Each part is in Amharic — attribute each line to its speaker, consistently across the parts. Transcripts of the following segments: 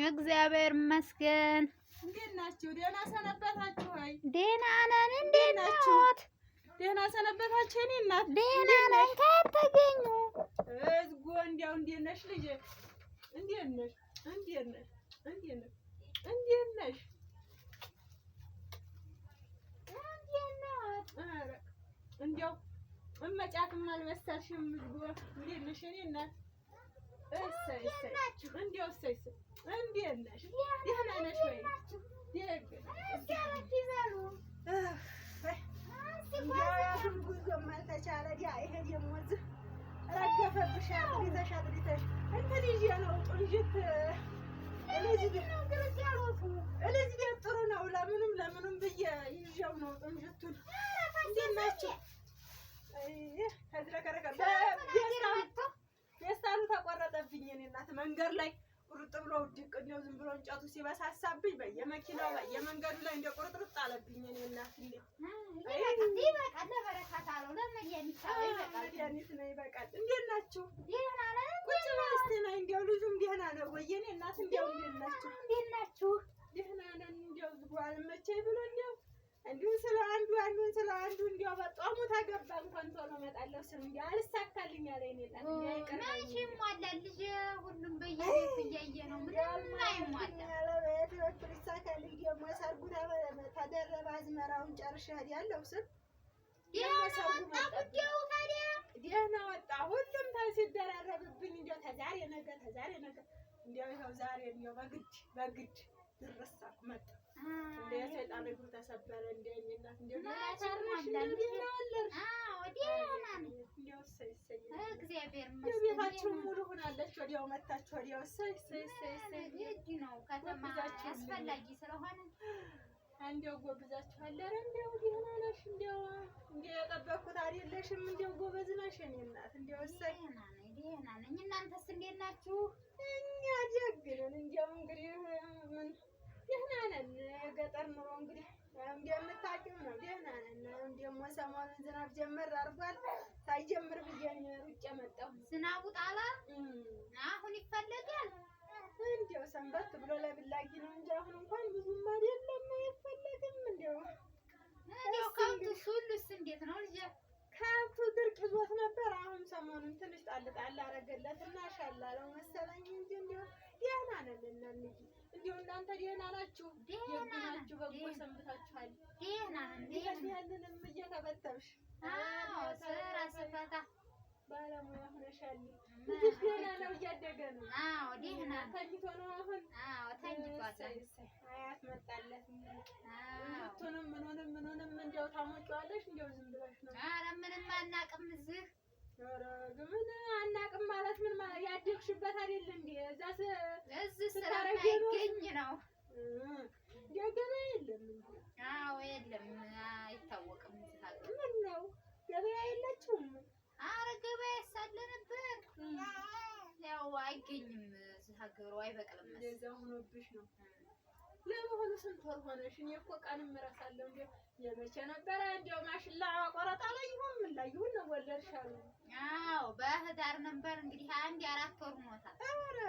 Speaker 1: እግዚአብሔር ይመስገን።
Speaker 2: እንዴት ናችሁ? ደህና ሰነበታችሁ ወይ?
Speaker 1: ደህና ነን። እንዴት ናችሁ?
Speaker 2: ደህና ሰነበታችሁ? እኔ እናት
Speaker 1: ደህና ነን። ከየት ተገኙ?
Speaker 2: እዝጎ እንዲያው እንዴት ነሽ ልጄ? እንዴት ነሽ? እንዴት ነሽ? እንዴት ነሽ? እንዴት ነሽ? ኧረ እንዲያው እመጫትም አልመሰልሽም። እዝጎ እንዴት ነሽ? እኔ እናት እሰይ እሰይ እንዲያው እሰይ እሰይ እንዴት ነሽ? ደህና ነሽ ወይ? ጉዞም አልተቻለ ይሄ ደግሞ እዚህ ረገፈብሽ። አጥሪተሽ አጥሪተሽ እንትን ይዤ ነው ጥልጅት እለዚህ ቤት ጥሩ ነው። ለምኑም ብዬ ይዤው ነው ጥንጅቱን። እንዴት ናቸው? ተዝረከረከ ፌስታሉ ተቆረጠብኝ። እኔ እናት መንገድ ላይ ቁርጥ ብሎ ውድቅ እንደው ዝም ብሎ እንጨቱ ሲበሳሳብኝ በየመኪናው በየመንገዱ ላይ እንደ ቁርጥርጥ አለብኝ። እኔ እናት መድኃኒት ነው ይበቃል። እንዴት ናችሁ? ቁጭ በይ እስኪ ነይ። እንዲያው ልጁም ደህና ነው ወይ? የእኔ እናት እንዲያው እንዴት ናችሁ? ደህና ነን። እንዲያው ዝጉ አልመቸኝ ብሎ እንዲሁ ስለ አንዱን ስለ አንዱ እንዲያው በጣሙ ተገባ እንኳን ቶሎ እመጣለሁ ስል እንዲያው አልሳካልኝ አለ። እኔ እናት እንዲያው ይቀርባል። መቼ ይሟላል ልጅ? ሁሉም በየቤቱ እያየ ነው። ምንም አይሟላም። ያለበት በኩል ይሳካልኝ። ደግሞ ሰርጉ ተደረበ። አዝመራውን ጨርሼ እሄዳለሁ ስል ደህና ወጣ። ሁሉም ሲደራረብብኝ እንዲያው ተዛሬ ነገ እንዲያው ይኸው ዛሬ እንዲያው በግድ ድረስ መጣ። እንደ የሰይጣን እግሩ ተሰበረ። እንደ እኔ እናት እንዲያው ቤታችሁ ሙሉ ሆናለች። ወዲያው መታችሁ ወዲያው እሰይ ነው። ከተማ አስፈላጊ ስለሆነ እንዲያው ጎብዛችኋል። ኧረ እንዲያው ደህና ነሽ? እንዲያው የጠበቅኩት አይደለሽም። እንዲያው ጎበዝ ነሽ የእኔ እናት። እንዲያው እሰይ ደህና ነኝ። እናንተስ እንዴት ናችሁ? እኛ ደግ ነን። እንዲያው እንግዲህ ምን ደህና ነን። የገጠር ኑሮ እንግዲህ እንደምታውቂው ነው። ደህና ነን። ደግሞ ሰሞኑን ዝናብ ጀመር አድርጓል። ሳይጀምር ብዬሽ ሩጬ መጣሁ። ዝናቡ ጣላ። አሁን ይፈለጋል። እንዲያው ሰንበት ብሎ ለብላጊ ነው እንጂ አሁን እንኳን ብዙም አይደለም አይፈለግም። እንዲያው ከብቱስ ሁሉስ እንዴት ነው ልጄ? ከብቱ ድርቅ ይዞት ነበር። አሁን ሰሞኑን ትንሽ ጣል አደረገለትና ሻላለው መሰለኝ እንጂ እንዲያው ደህና ነን። እንዲያው እናንተ ደህና ናችሁ? ደህና ናችሁ? በጎ ሰንብታችኋል? ደህና ነን። ያንንም እየተበተብሽ ስራ ስፈታ ባለሙያ ሆነሻል። ልጅሽ ደህና ነው? እያደገ ነው? አዎ ደህና ነው። ተኝቶ ነው አሁን? አዎ ተኝቷል። አያት መጣለት። ምኑንም እንዲያው ታሞቂዋለሽ? እንዲያው ዝም ብለሽ ነው? ኧረ ምንም አናውቅም እዚህ። ኧረ ምን አናውቅም ማለት ምን ማለት? ያደግሽበት አይደል እንዴ? እዚህ ስለማይገኝ ነው። እንዲያው ገበያ የለም እንዴ? አዎ የለም፣ አይታወቅም እዚህ ሀገር። ምን ነው ገበያ የላችሁም? ኧረ ገበያ ሳለ ነበር። ያው አይገኝም እዚህ ሀገሩ አይበቅልም። እንደዛ ሆኖብሽ ነው። ለመሆኑ ስንት ወር ሆነሽ? እኔ እኮ ቀንም እረሳለሁ። እንዲያው የመቼ ነበረ? እንዲያው ማሽላ ቆረጣ ላይ ይሁን ምን ላይ ይሁን ነው ወለድሻል? አዎ በህዳር ነበር። እንግዲህ 4 ወር ሆኖታል። ኧረ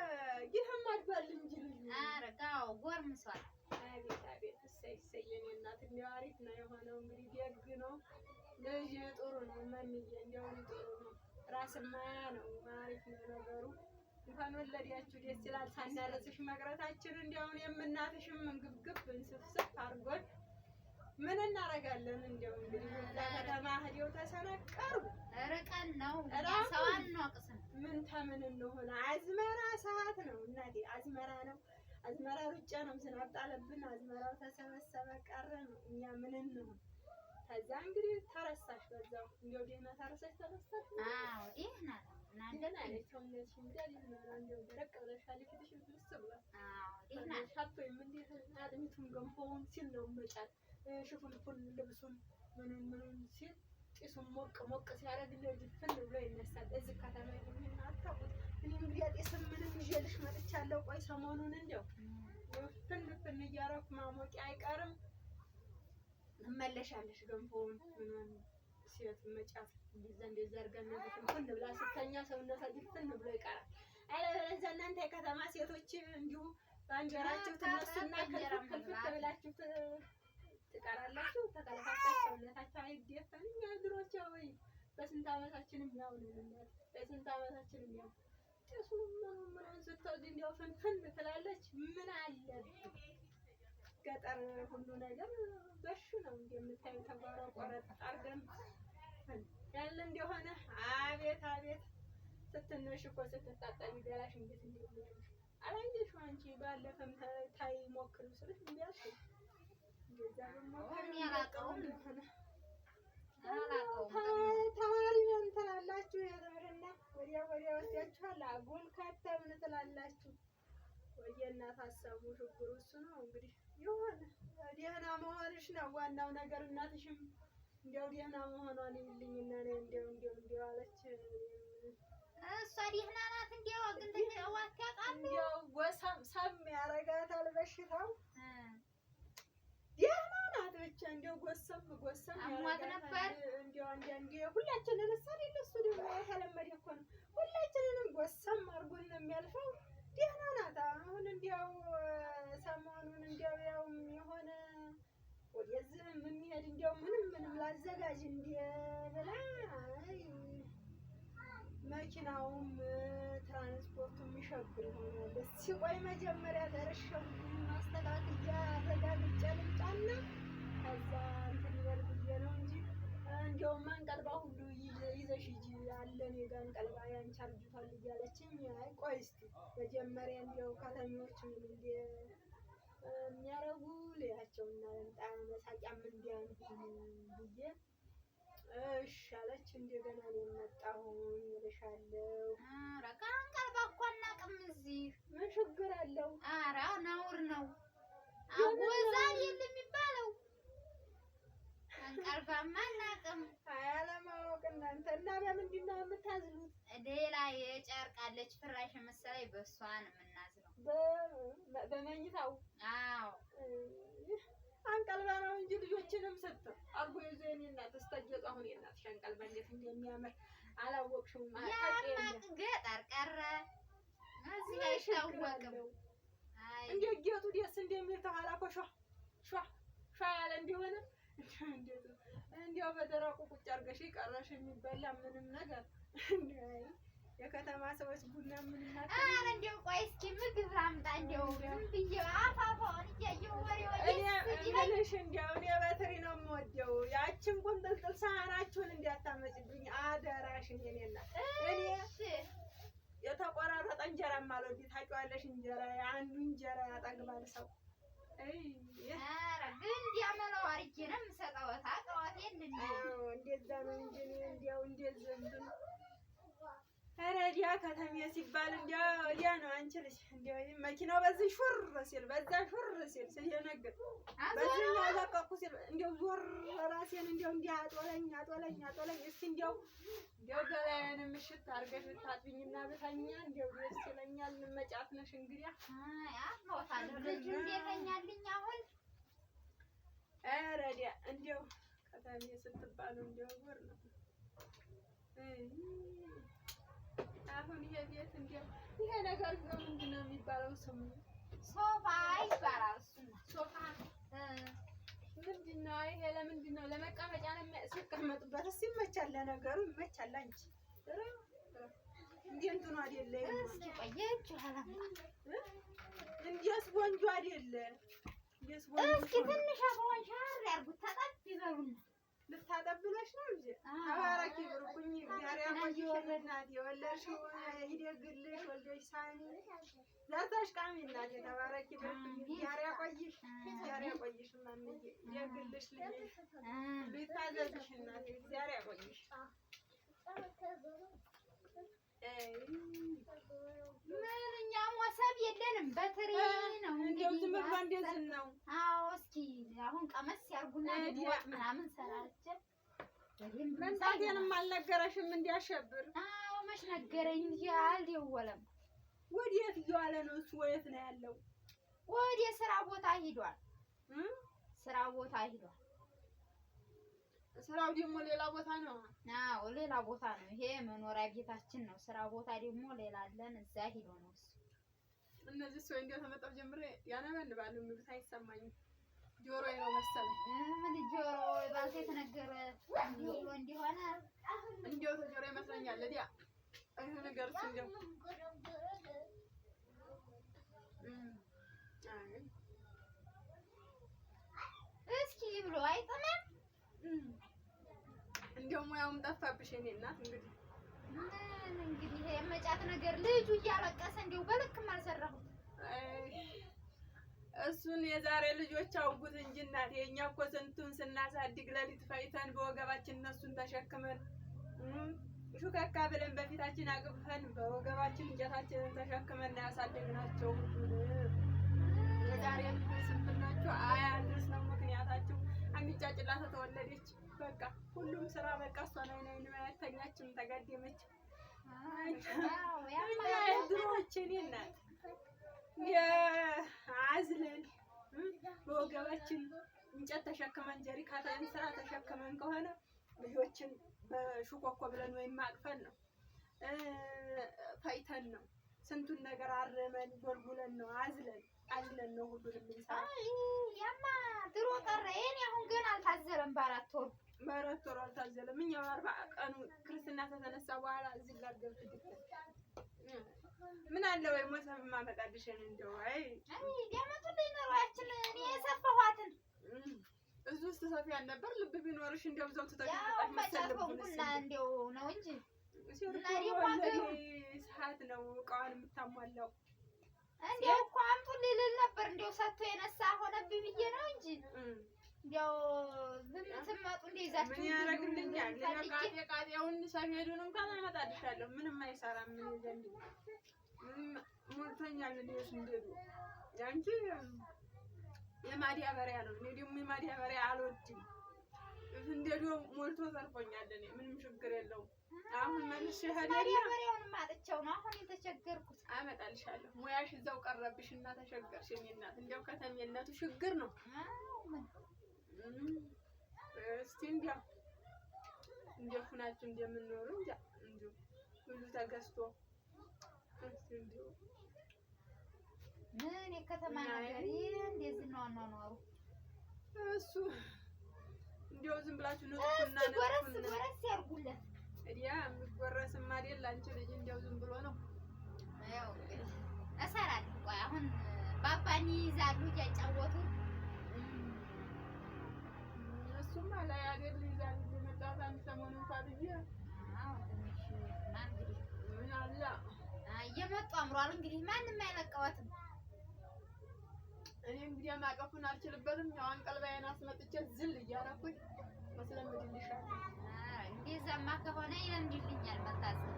Speaker 2: ይህም አድጓል እንጂ ልጅ። ኧረ ጋው ጎርምሷል። አቤት እሰይ የእኔ እናት እንዲያው አሪፍ ነው የሆነው። እንግዲህ ደግ ነው ልጅ፣ ጥሩ ነው። ማንዬ እንዲያው ጥሩ ነው። ራስማ ነው አሪፍ ነው ነገሩ። እንኳን ወለዳችሁ ደስ ይላል። ሳናረስሽ መቅረታችን እንዲያው የምናትሽም እንግብግብ እንስፍስፍ አድርጎን ምን እናደርጋለን? እንዲያው እንግዲህ ከተማ ሄደው ተሰነቀሩ። ርቀን ነው ሰው አንወቅስም። ምን ተምን እንሆን? አዝመራ ሰዓት ነው እናቴ፣ አዝመራ ነው። አዝመራ ሩጫ ነው። ዝናብ ጣለብን፣ አዝመራው ተሰበሰበ ቀረ ነው። እኛ ምን እንሆን? ከዛ እንግዲህ ተረሳሽ በዛው። እንዲያው ደህና ተረሳሽ ተረሳሽ። አዎ ደህና ነው። እናንተና ለሰው ነሽ እንዴ? እንዲያው ደረቅ ብለሻል። ፊትሽ ብልስ ብሏል። አዎ ደህና ሻቶ እንዴት አጥሚቱን ገንፎውን ሲል ነው መጫት ሽፉንፉን ልብሱን ምኑን ሲል ጢሱን ሞቅ ሲያደርግ እንደዚህ ፍን ብሎ ይነሳል። እዚህ ከተማ ይሁን አታውቁት። እኔ እንግዲህ ጢስም ምንም ይዤልሽ መጥቻለሁ። ቆይ ሰሞኑን እንዲያው ፍን እያደረኩ ማሞቂያ አይቀርም። እመለሻለሽ ገንፎውን ምኑን ሴት መጫት እንደዛ አድርገን ፍን ብላ ስተኛ ሰውነቷ ፍን ብሎ ይቀራል። አለበለዚያ እናንተ የከተማ ሴቶች እንዲሁ በእንጀራችሁ ትነሱና ክልፍት ብላችሁ ትቀራላችሁ። ተቀለፋታችሁ ሰውነታችሁ አይደፈንም። እኛ ድሮች ወይ በስንት ዓመታችንም ያው ነው። በስንት ዓመታችንም ያው ጭሱም ምኑን ስትወድ እንዲያው ፍንፍን ትላለች። ምን አለብህ ገጠር ሁሉ ነገር በሹ ነው እንደምታዩ ተጓሮ ቆረጥ አድርገን ያለ እንደሆነ አቤት አቤት ስትነሽ እኮ ስትታጠቢ ገላሽ እንዴት እንደሚሆን አላየሽው አንቺ። ባለፈም ታይ ሞክሩ ስልሽ እንዲያልሽ እንደዛ ሞክሩ ያላቀውም እንደሆነ ተማሪ ምን ትላላችሁ? ያደረና ወዲያ ወስዳችኋል። አጉል ከተምን ትላላችሁ። ወየና ታሰቡ ችግሩ እሱ ነው እንግዲህ የሆነ ደህና መሆንሽ ነው ዋናው ነገር። እናትሽም እንዲያው ደህና መሆኗን ይልኝና ነው እንዲያው አለች።
Speaker 1: እሷ ደህና ናት። እንዲያው ግን ተዋት ያውቃሉ።
Speaker 2: እንዲያው ጎሰም ያረጋታል በሽታው። ደህና ናት ብቻ እንዲያው ጎሰም
Speaker 1: አሟት ነበር።
Speaker 2: እንዲያው አንዳንዴ ሁላችንን አይደል እሱ ደግሞ የተለመደ እኮ ነው። ሁላችንንም ጎሰም አድርጎን ነው የሚያልፈው። ደህና ናት አሁን እንዲያው ሰሞኑን እንዲያው ያው የሆነ ወደዚህም የሚሄድ እንዲያው ምንም ላዘጋጅ ብላ መኪናውም ትራንስፖርቱም ይሸብር ይሆናል። ሲቆይ መጀመሪያ ደርሼው ማስተካከያ አረጋግጬ ልምጣና ከዛ እንትን ይበል ብዬ ነው እንጂ እንዲያው አንቀልባ ሁሉ ይዘሽ ሂጂ አለ እኔ ጋር አንቀልባ ያንቺ አርጅቷል እያለችኝ አይ ቆይ እስኪ መጀመሪያ እንዲያው ከተኞች ምን የሚያረጉ ሌላቸውና ልምጣ መሳቂያም እንዲያንሁኝ ብዬ እሺ አለች። እንደገና እኔም መጣሁኝ እልሻለሁ።
Speaker 1: ኧረ ከአንቀልባ እኮ አናውቅም እዚህ።
Speaker 2: ምን ችግር አለው?
Speaker 1: ኧረ ነውር ነው። አጎዛል የለም የሚባለው አንቀልባማ አናውቅም።
Speaker 2: አለማወቅ እናንተ እና በምንድን ነው የምታዝሉት?
Speaker 1: ሌላ የጨርቅ አለች ፍራሽ መሰለኝ በእሷ ነው የምናዝለው።
Speaker 2: በመኝታው?
Speaker 1: አዎ
Speaker 2: አንቀልባ ነው እንጂ ልጆችንም ስትል አርጎ ይዞ የኔ እናት ስተጀጡ አሁን የእናትሽ አንቀልባ እንዴት እንደሚያምር አላወቅሽውም?
Speaker 1: ያማቅ ገጠር ቀረ እዚህ አይታወቅም።
Speaker 2: እንደ ጌጡ ደስ እንደሚል ተኋላ እኮ ሿ ያለ እንደሆነ እንዲያው በደረቁ ቁጭ አድርገሽ ቀረሽ የሚበላ ምንም ነገር የከተማ ሰዎች ቡና ምንም
Speaker 1: ኧረ እንደው ቆይ እስኪ ምግብ ላምጣ። እንደው ዝም ብዬ አፋፋውን እያየሁ ወሬው
Speaker 2: እልሽ እንደው እኔ በትሪ ነው የምወደው። ያችን ቁንጥልጥል ሳህናችሁን እንዳታመጭብኝ አደራሽን የኔ እናት። እኔ የተቆራረጠ እንጀራም አልወድም ታውቂዋለሽ። እንጀራ አንዱ እንጀራ ያጠግባል ሰው።
Speaker 1: ኧረ ግን እንዲያመለው አድርጌ ነው የምሰጠው። ታውቀዋት የለ እንዴ?
Speaker 2: እንደዛ ነው እንጂ እንዲያው እንደዚህ እንትን ረዲያ ከተሜ ሲባል እንዲያ ነው። አንቺ ልጅ እንዲያው መኪናው በዚህ ሹር ሲል በዛ ሹር ሲል ሲየነግር በዚህ ያለቀቁ ሲል እንዲያው ዞር ራሴን እንዲያው አጦለኝ እስኪ እንዲያው ገላዬን ምሽት አድርገሽ ብታጥቢኝና ብተኛ እንዲያው ደስ ይለኛል። መጫት ነሽ እንግዲያ
Speaker 1: አሞታለሁ። ልጁ እንደተኛልኝ አሁን
Speaker 2: ረዲያ እንዲያው ከተሜ ስትባሉ እንዲያው ወር ነው። አሁን ይሄ ቤት እንዲያው ይሄ ነገር ምንድን ነው የሚባለው ስሙ?
Speaker 1: ሶፋ ይባላል።
Speaker 2: ሶፋ ምንድን ነው ይሄ? ለምንድን ነው ለመቀመጫ ነው ሲቀመጡበት? እስኪ ይመቻል፣ ለነገሩ ይመቻል። አንቺ እንደ እንትኑ አይደለ
Speaker 1: እስኪ ቆየች አላማ
Speaker 2: እንዲያስ ቦንጆ አይደለ
Speaker 1: እስኪ ትንሽ አሁን ሻር ያርጉት ታጣብ ይበሉና
Speaker 2: ልታጠብ ብለሽ ነው እንጂ ተባረኪ ብርኩኝ። እግዚአብሔር ያቆይሽ እናቴ፣ የወለድሽው ይደግልሽ። ወልደሽ ሳሚ ዘርተሽ ቃሚ እናቴ፣ ተባረኪ ብርኩኝ። እግዚአብሔር ያቆይሽ፣ እግዚአብሔር ያቆይሽ። ማምዬ ይደግልሽ፣ ልጅሽ ቢታዘዝሽ እናቴ፣ እግዚአብሔር ያቆይሽ።
Speaker 1: ምንኛ ሞሰብ የለንም፣ በትሪ ነው
Speaker 2: እንደው ዝም ብሎ እንደዚህ ነው።
Speaker 1: አዎ እስኪ አሁን ቀመስ ያርጉና ወጥ ምናምን ሰራች።
Speaker 2: መንታቴንም አልነገረሽም እንዲያሸብር?
Speaker 1: አዎ መች ነገረኝ እንጂ አልደወለም።
Speaker 2: ወዴት እየዋለ ነው እሱ? ወዴት ነው ያለው?
Speaker 1: ወደ ስራ ቦታ ሂዷል። ስራ ቦታ ሂዷል።
Speaker 2: ስራው ደግሞ ሌላ ቦታ ነው።
Speaker 1: አዎ ሌላ ቦታ ነው። ይሄ መኖሪያ ቤታችን ነው። ስራ ቦታ ደግሞ ሌላ አለን። እዛ ሂዶ ነው እሱ።
Speaker 2: እነዚህ ሰው እንዲያው ተመጣው ጀምሬ ያነበንባሉ የሚሉት አይሰማኝም። ጆሮዬ ነው መሰለኝ።
Speaker 1: ምን ጆሮ ባንተ የተነገረ ብሎ እንዲሆነ
Speaker 2: እንዲያው ተጆሮ ይመስለኛል። ለዲያ ይሄ ነገር እንዲያው
Speaker 1: እስኪ ብሎ አይጠማም።
Speaker 2: እንዲያው ሙያውም ጠፋብሽ የእኔ እናት።
Speaker 1: እንግዲህ የመጫት ነገር ልጁ እያለቀሰ እንዲያው በልክም አልሰራሁም።
Speaker 2: እሱን የዛሬ ልጆች አውጉት እንጂ እናቴ፣ እኛ እኮ ስንቱን ስናሳድግ ሌሊት ፈይተን በወገባችን እነሱን ተሸክመን ሹከካ ብለን በፊታችን አቅፈን በወገባችን እንጨታችንን ተሸክመን ያሳደግናቸው። የዛሬ ልጆች ስንፍናቸው አያድርስ ነው ምክንያታቸው። አንጫጭላ ተወለደች፣ በቃ ሁሉም ስራ በቃ እሷን አይን ማየት ተኛችም ተጋደመች። ድሮች እኔ እናት አዝለን በወገባችን እንጨት ተሸክመን ጀሪካን ስራ ተሸክመን ከሆነ ልጆችን በሹኮኮ ብለን ወይም አቅፈን ነው ፈይተን ነው ስንቱን ነገር አርመን ጎልጉለን ነው አዝለን ነው ሁሉንም የምንሰራ።
Speaker 1: ያማ ድሮ ቀረ። የእኔ አሁን ገና አልታዘለም። በአራት ወሩ
Speaker 2: አልታዘለም። እኛው 40 ቀኑ ክርስትና ከተነሳ በኋላ እዚህ ጋር ገብቶ ምን አለ ወይ ሞሰብ ማመጣልሽ እንደው አይ
Speaker 1: ያመጡልኝ ነው ያችን እኔ የሰፋኋትን
Speaker 2: እዚህ ውስጥ ሰፊ ነበር። ልብ ቢኖርሽ እንደው ዘው ተጠቅመሽ መሰለብኩና
Speaker 1: እንደው ነው እንጂ
Speaker 2: ሰዓት ነው እቃዋን የምታሟላው።
Speaker 1: እንደው እኮ አምጡልኝ ልል ነበር። እንደው ሰጥቶ የነሳ ሆነብኝ ብዬ ነው እንጂ እንደው ዝም ትመጡ እንደይዛችሁ
Speaker 2: ምን ያደርግልኛል? ቃጤውን ሰፌዱን እንኳን አመጣልሻለሁ። ምንም አይሰራም። ምን ዘንድ ሞልቶኛል። ልጅ እንደዱ ያንቺ የማዲያበሪያ ነው። እኔ ደግሞ የማዲያበሪያ አልወድም። እንደዱ ሞልቶ ተርፎኛል። እኔ ምንም ችግር የለውም። አሁን መልሼ
Speaker 1: ማዲያበሪያውን ማጥቻው ነው አሁን የተቸገርኩት።
Speaker 2: አመጣልሻለሁ። ሙያሽ እዛው ቀረብሽና ተቸገርሽ። እኔ እናት እንደው ከተሜነቱ ችግር ነው። እስቲ እንዲያው ሁናችሁ እንደምንኖር እንጃ እንዲሁ ሁሉ ተገዝቶ እስቲ እንዲሁ
Speaker 1: ምን የከተማ ነገር እንደዚህ ነው አኗኗሩ።
Speaker 2: እሱ እንዲያው ዝም ብላችሁ ንጡና
Speaker 1: ጎረስ ያርጉለት።
Speaker 2: እዲያ የምትጎረስም አይደል አንቺ ልጅ እንዲያው ዝም ብሎ ነው።
Speaker 1: ያው እሰራለሁ። ቆይ አሁን ባባኒ ይዛሉ እያጫወቱ
Speaker 2: እሱማ ላይ አይደል ይዛል የመጣት አንድ ሰሞኑን እንኳን ብዬ
Speaker 1: ትንሽ እንግዲህ
Speaker 2: ምን አለ
Speaker 1: እየመጡ አምሯል። እንግዲህ ማንም አይለቀዋትም።
Speaker 2: እኔ እንግዲህ ማቀፉን አልችልበትም። ያው አንቀልባዬን አስመጥቼ ዝል እያደረኩኝ መስለምድልሻለሁ።
Speaker 1: እንደዛማ ከሆነ ይለምድልኛል መታዘብ።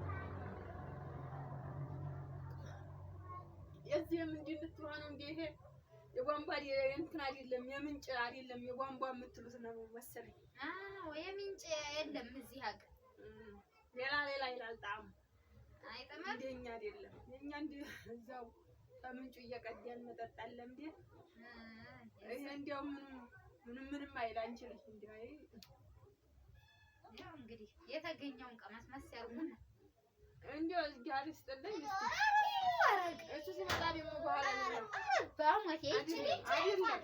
Speaker 2: የዚህም እንድትሆነው እንደ ይሄ የቧንቧ እንትን አይደለም የምንጭ አይደለም የቧንቧ የምትሉት ነው መሰለኝ።
Speaker 1: የምንጭ የለም እዚህ ሀገር።
Speaker 2: ሌላ ይላል ጣዕሙ።
Speaker 1: አይጠማም።
Speaker 2: እንደኛ አይደለም። የኛ እዛው ከምንጩ እየቀዳን መጠጣለን እንዴ። ይሄ እንዲያው ምንም አይል አንችልም። እንዲያው
Speaker 1: ያው እንግዲህ የተገኘውን ቀመስመስ ያርጉና
Speaker 2: እንዲያው ጋር ይስጥልኝ። እሱ ሲመጣ ደግሞ በኋላ ነው
Speaker 1: በሞቴ አይደለም።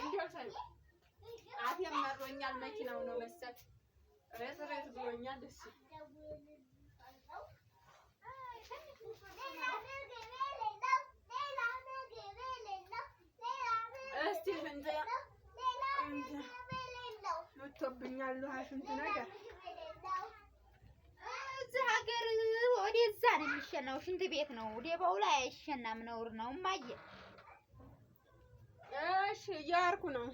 Speaker 2: እንዲያው ሳይ አፌም መሮኛል። መኪናው ነው መሰል ሬት ብሎኛል። እሱ እስቲ እንደ ወጥቶብኛል ሽንት ነገር
Speaker 1: እዚህ ሀገር ወደዛ ነው የሚሸናው። ሽንት ቤት ነው ወደባው ላይ አይሸናም። ነውር ነው ማየ።
Speaker 2: እሺ እያርኩ ነው